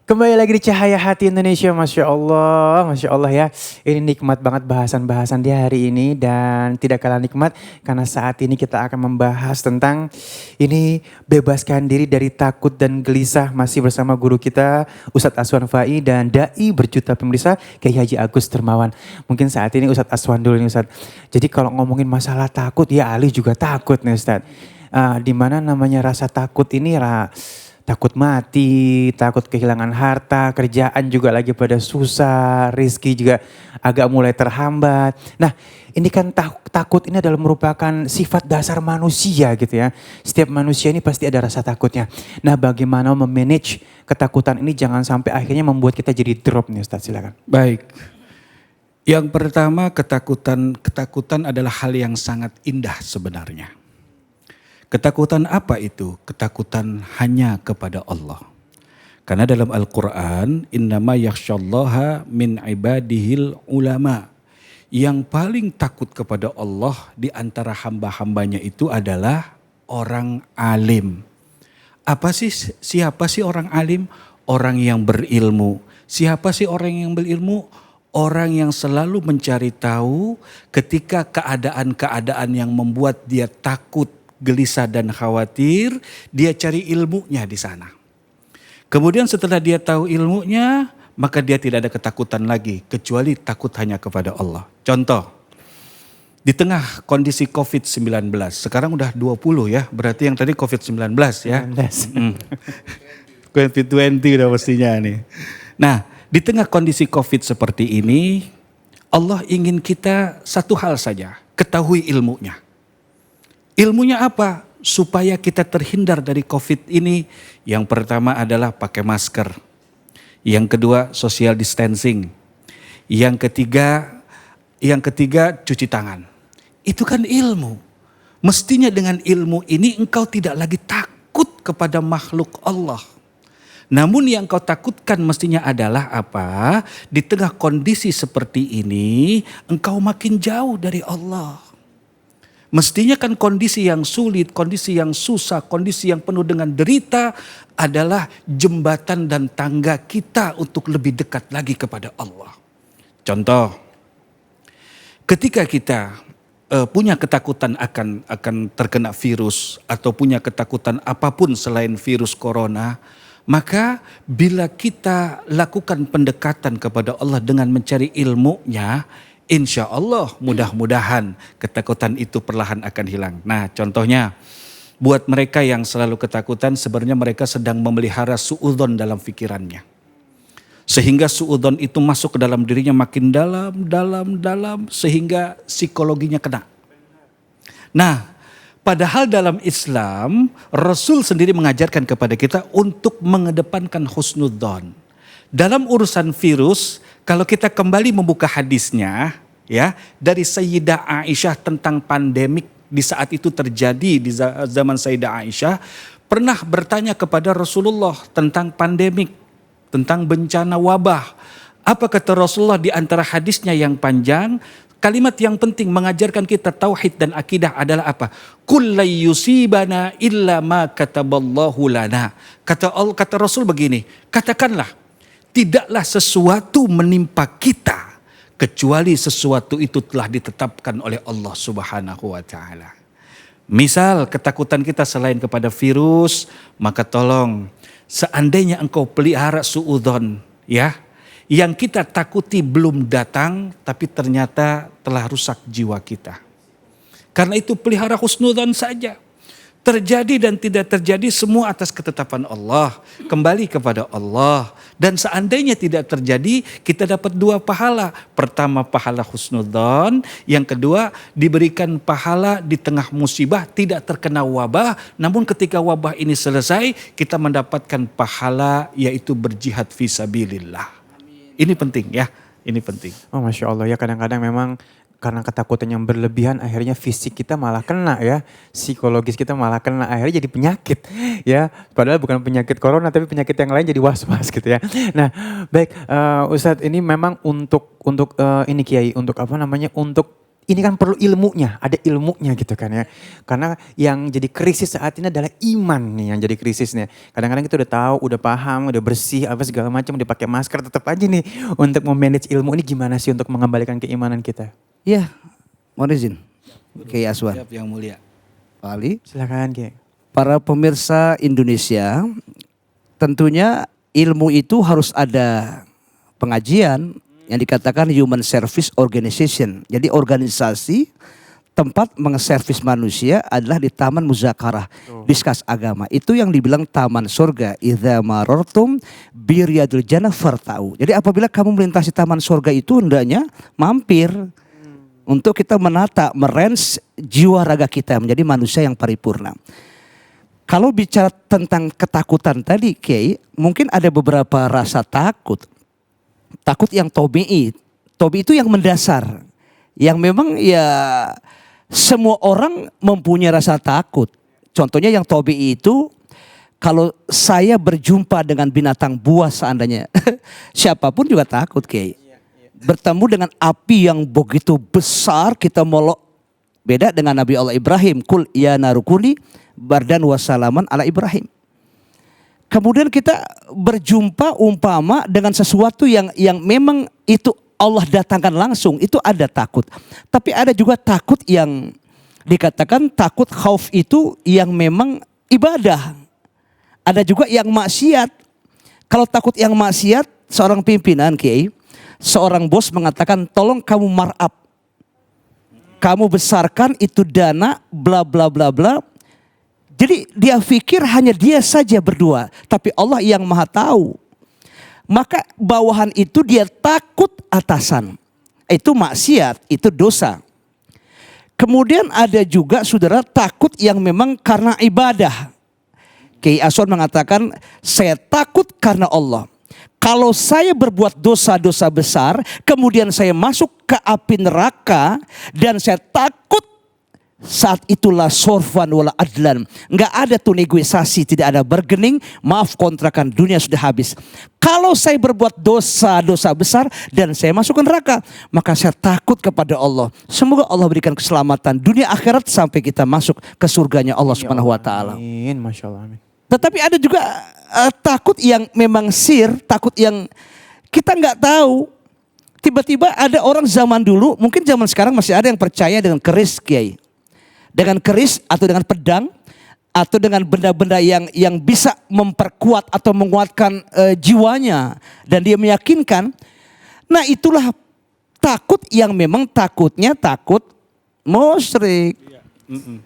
Kembali lagi di Cahaya Hati Indonesia, Masya Allah ya. Ini nikmat banget bahasan-bahasan di hari ini dan tidak kalah nikmat karena saat ini kita akan membahas tentang ini bebaskan diri dari takut dan gelisah masih bersama guru kita Ustadz Aswan Fai dan Dai berjuta pemirsa Kiai Haji Agus Dermawan. Mungkin saat ini Ustadz Aswan dulu nih Ustadz. Jadi kalau ngomongin masalah takut ya Ali juga takut nih Ustadz. Di mana namanya rasa takut ini takut mati, takut kehilangan harta, kerjaan juga lagi pada susah, rezeki juga agak mulai terhambat. Nah ini kan takut ini adalah merupakan sifat dasar manusia gitu ya. Setiap manusia ini pasti ada rasa takutnya. Nah bagaimana memanage ketakutan ini jangan sampai akhirnya membuat kita jadi drop nih Ustaz, silakan. Baik, yang pertama ketakutan adalah hal yang sangat indah sebenarnya. Ketakutan apa itu? Ketakutan hanya kepada Allah. Karena dalam Al-Quran, innama yakhsyallaha min ibadihil ulama. Yang paling takut kepada Allah di antara hamba-hambanya itu adalah orang alim. Siapa sih orang alim? Orang yang berilmu. Siapa sih orang yang berilmu? Orang yang selalu mencari tahu ketika keadaan-keadaan yang membuat dia takut, gelisah dan khawatir, dia cari ilmunya di sana. Kemudian setelah dia tahu ilmunya, maka dia tidak ada ketakutan lagi, kecuali takut hanya kepada Allah. Contoh, di tengah kondisi COVID-19, sekarang udah 20 ya, berarti yang tadi COVID-19 ya. COVID-20 udah mestinya nih. Nah, di tengah kondisi COVID seperti ini, Allah ingin kita satu hal saja, ketahui ilmunya. Ilmunya apa? Supaya kita terhindar dari COVID ini. Yang pertama adalah pakai masker. Yang kedua social distancing. Yang ketiga cuci tangan. Itu kan ilmu. Mestinya dengan ilmu ini engkau tidak lagi takut kepada makhluk Allah. Namun yang kau takutkan mestinya adalah apa? Di tengah kondisi seperti ini engkau makin jauh dari Allah. Mestinya kan kondisi yang sulit, kondisi yang susah, kondisi yang penuh dengan derita adalah jembatan dan tangga kita untuk lebih dekat lagi kepada Allah. Contoh, ketika kita punya ketakutan akan terkena virus atau punya ketakutan apapun selain virus corona, maka bila kita lakukan pendekatan kepada Allah dengan mencari ilmunya, insya Allah mudah-mudahan ketakutan itu perlahan akan hilang. Nah contohnya buat mereka yang selalu ketakutan sebenarnya mereka sedang memelihara suudzon dalam pikirannya. Sehingga suudzon itu masuk ke dalam dirinya makin dalam sehingga psikologinya kena. Nah padahal dalam Islam Rasul sendiri mengajarkan kepada kita untuk mengedepankan husnudzon. Dalam urusan virus, kalau kita kembali membuka hadisnya ya dari Sayyidah Aisyah tentang pandemik di saat itu terjadi di zaman Sayyidah Aisyah pernah bertanya kepada Rasulullah tentang pandemik, tentang bencana wabah. Apa kata Rasulullah di antara hadisnya yang panjang? Kalimat yang penting mengajarkan kita tauhid dan akidah adalah apa? Kullay yusibana illa ma kataballahu lana. Kata Rasul begini, katakanlah tidaklah sesuatu menimpa kita kecuali sesuatu itu telah ditetapkan oleh Allah Subhanahu wa taala. Misal ketakutan kita selain kepada virus, maka tolong seandainya engkau pelihara suudzon ya, yang kita takuti belum datang tapi ternyata telah rusak jiwa kita. Karena itu pelihara husnudzon saja. Terjadi dan tidak terjadi semua atas ketetapan Allah. Kembali kepada Allah. Dan seandainya tidak terjadi kita dapat dua pahala. Pertama pahala husnudzon. Yang kedua diberikan pahala di tengah musibah tidak terkena wabah. Namun ketika wabah ini selesai kita mendapatkan pahala yaitu berjihad fisabilillah. Ini penting ya. Ini penting. Oh Masya Allah ya kadang-kadang memang karena ketakutan yang berlebihan akhirnya fisik kita malah kena ya. Psikologis kita malah kena akhirnya jadi penyakit ya. Padahal bukan penyakit corona tapi penyakit yang lain jadi was-was gitu ya. Nah baik Ustadz ini memang untuk ini Kiai untuk apa namanya untuk ini kan perlu ilmunya, ada ilmunya gitu kan ya. Karena yang jadi krisis saat ini adalah iman nih yang jadi krisisnya. Kadang-kadang kita udah tahu, udah paham, udah bersih, apa segala macam, udah pakai masker, tetap aja nih untuk memanage ilmu ini gimana sih untuk mengembalikan keimanan kita? Ya, mohon izin. Kiai Aswan. Siap yang mulia. Pak Ali. Silakan Kiai. Para pemirsa Indonesia, tentunya ilmu itu harus ada pengajian yang dikatakan human service organization. Jadi organisasi tempat mengeservis manusia adalah di taman muzakarah, diskus agama. Itu yang dibilang taman surga. Idza marartum biryadul jannah fartau. Jadi apabila kamu melintasi taman surga itu hendaknya mampir untuk kita menata, merens jiwa raga kita menjadi manusia yang paripurna. Kalau bicara tentang ketakutan tadi, Kiai, mungkin ada beberapa rasa takut. Takut yang tobi'i. Tobi itu yang mendasar. Yang memang ya semua orang mempunyai rasa takut. Contohnya yang tobi'i itu, kalau saya berjumpa dengan binatang buas seandainya, siapapun juga takut, Kiai. Bertemu dengan api yang begitu besar, kita molok. Beda dengan Nabi Allah Ibrahim. Kul ya narukuni bardan wassalaman ala Ibrahim. Kemudian kita berjumpa umpama dengan sesuatu yang memang itu Allah datangkan langsung, itu ada takut. Tapi ada juga takut yang dikatakan takut khauf itu yang memang ibadah. Ada juga yang maksiat. Kalau takut yang maksiat, seorang pimpinan Kiai, seorang bos mengatakan tolong kamu markup. Kamu besarkan itu dana bla bla bla bla. Jadi dia pikir hanya dia saja berdua. Tapi Allah yang maha tahu. Maka bawahan itu dia takut atasan. Itu maksiat, itu dosa. Kemudian ada juga saudara takut yang memang karena ibadah. Kiai Aswan mengatakan saya takut karena Allah. Kalau saya berbuat dosa-dosa besar, kemudian saya masuk ke api neraka dan saya takut, saat itulah sorfan wala adlan. Enggak ada tuh negosiasi, tidak ada bargaining, maaf kontrakan, dunia sudah habis. Kalau saya berbuat dosa-dosa besar dan saya masuk ke neraka, maka saya takut kepada Allah. Semoga Allah berikan keselamatan dunia akhirat sampai kita masuk ke surganya Allah Subhanahu wa taala. Amin, Masya Allah, amin. Tetapi ada juga takut yang memang takut yang kita nggak tahu. Tiba-tiba ada orang zaman dulu, mungkin zaman sekarang masih ada yang percaya dengan keris, Kiai. Dengan keris atau dengan pedang atau dengan benda-benda yang bisa memperkuat atau menguatkan jiwanya dan dia meyakinkan. Nah, itulah takut yang memang takutnya takut musyrik.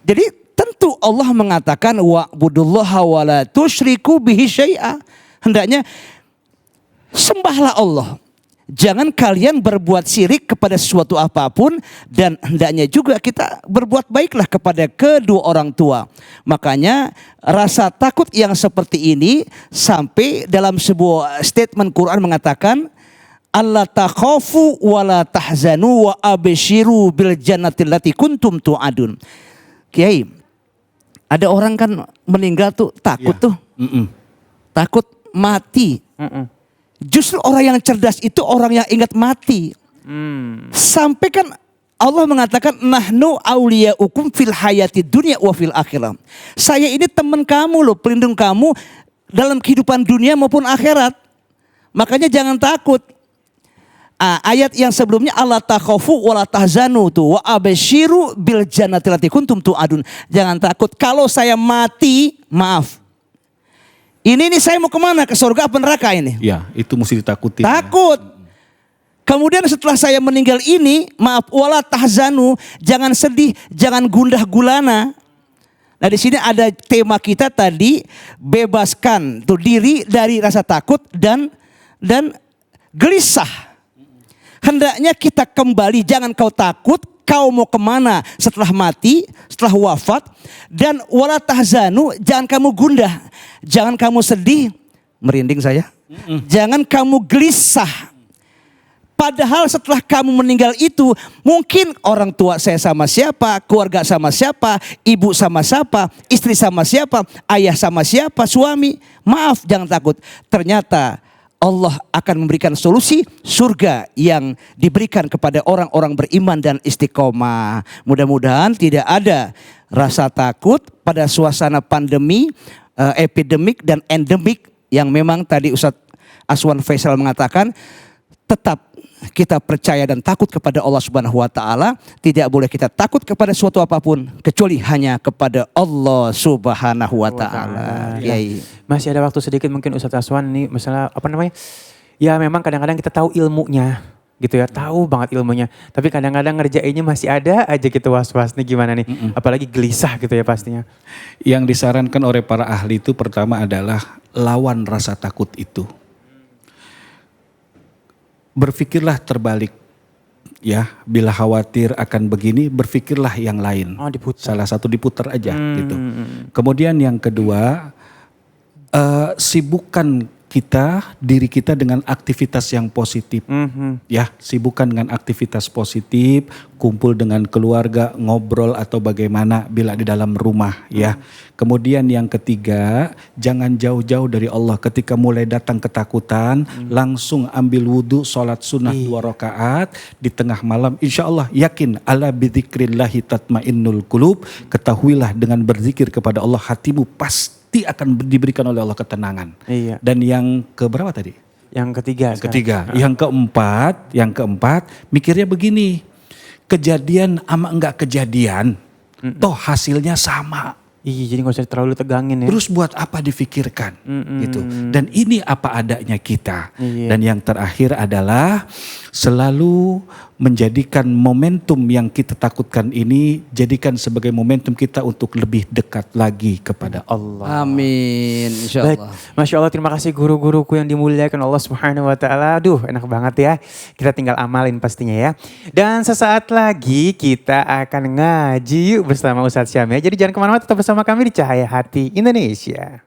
Jadi tentu Allah mengatakan wa'budullaha wa la tusyriku bihi syai'a. Hendaknya sembahlah Allah. Jangan kalian berbuat syirik kepada sesuatu apapun dan hendaknya juga kita berbuat baiklah kepada kedua orang tua. Makanya rasa takut yang seperti ini sampai dalam sebuah statement Quran mengatakan alla takhafu wa la tahzanu wa abshiru bil jannati allati kuntum tu'adun. Kiai, ada orang kan meninggal tuh takut tuh. Takut mati. Justru orang yang cerdas itu orang yang ingat mati. Sampai kan Allah mengatakan nahnu auliyaukum fil hayati dunya wa fil akhirah. Saya ini teman kamu loh, pelindung kamu dalam kehidupan dunia maupun akhirat. Makanya jangan takut. Ayat yang sebelumnya Allah takhafu wa la tahzanu tuh wa abshiru bil jannati allati kuntum tu'adun. Jangan takut kalau saya mati, maaf. Ini saya mau kemana? Ke surga apa neraka ini? Ya, itu mesti ditakuti. Takut. Kemudian setelah saya meninggal ini, maaf, wala tahzanu, jangan sedih, jangan gundah gulana. Nah, di sini ada tema kita tadi, bebaskan tuh diri dari rasa takut dan gelisah. Hendaknya kita kembali, jangan kau takut, kau mau kemana setelah mati, setelah wafat. Dan wala tahzanu, jangan kamu gundah, jangan kamu sedih, merinding saya. Jangan kamu gelisah. Padahal setelah kamu meninggal itu, mungkin orang tua saya sama siapa, keluarga sama siapa, ibu sama siapa, istri sama siapa, ayah sama siapa, suami. Maaf, jangan takut. Ternyata Allah akan memberikan solusi surga yang diberikan kepada orang-orang beriman dan istiqomah. Mudah-mudahan tidak ada rasa takut pada suasana pandemi, epidemik dan endemik yang memang tadi Ustadz Aswan Faisal mengatakan tetap kita percaya dan takut kepada Allah Subhanahu wa taala, tidak boleh kita takut kepada suatu apapun kecuali hanya kepada Allah Subhanahu wa taala. Ya. Masih ada waktu sedikit mungkin Ustadz Aswan nih, misalnya apa namanya? Ya memang kadang-kadang kita tahu ilmunya gitu ya, tahu banget ilmunya. Tapi kadang-kadang ngerjainnya masih ada aja gitu was-was nih gimana nih. Apalagi gelisah gitu ya pastinya. Yang disarankan oleh para ahli itu pertama adalah lawan rasa takut itu. Berpikirlah terbalik. Ya, bila khawatir akan begini, berpikirlah yang lain. Oh, diputar. Salah satu diputar aja gitu. Kemudian yang kedua, sibukkan diri kita dengan aktivitas yang positif. Ya, sibukkan dengan aktivitas positif, kumpul dengan keluarga, ngobrol atau bagaimana bila di dalam rumah ya. Kemudian yang ketiga, jangan jauh-jauh dari Allah. Ketika mulai datang ketakutan, langsung ambil wudhu, sholat sunnah 2 rakaat di tengah malam. Insya Allah yakin, ala bidzikrillahi tatmainnul qulub. Ketahuilah dengan berzikir kepada Allah, hatimu pasti akan diberikan oleh Allah ketenangan. Iya. Dan yang keberapa tadi? Yang ketiga. Yang keempat, mikirnya begini. Kejadian sama enggak kejadian, toh hasilnya sama. Iya, jadi gak usah terlalu tegangin ya. Terus buat apa difikirkan gitu. Dan ini apa adanya kita. Iya. Dan yang terakhir adalah selalu menjadikan momentum yang kita takutkan ini, jadikan sebagai momentum kita untuk lebih dekat lagi kepada Allah. Amin, insya Baik, Allah. Masya Allah, terima kasih guru-guruku yang dimuliakan Allah Subhanahu wa taala. Aduh, enak banget ya. Kita tinggal amalin pastinya ya. Dan sesaat lagi kita akan ngaji yuk bersama Ustadz Syam ya. Jadi jangan kemana-mana, tetap bersama kami di Cahaya Hati Indonesia.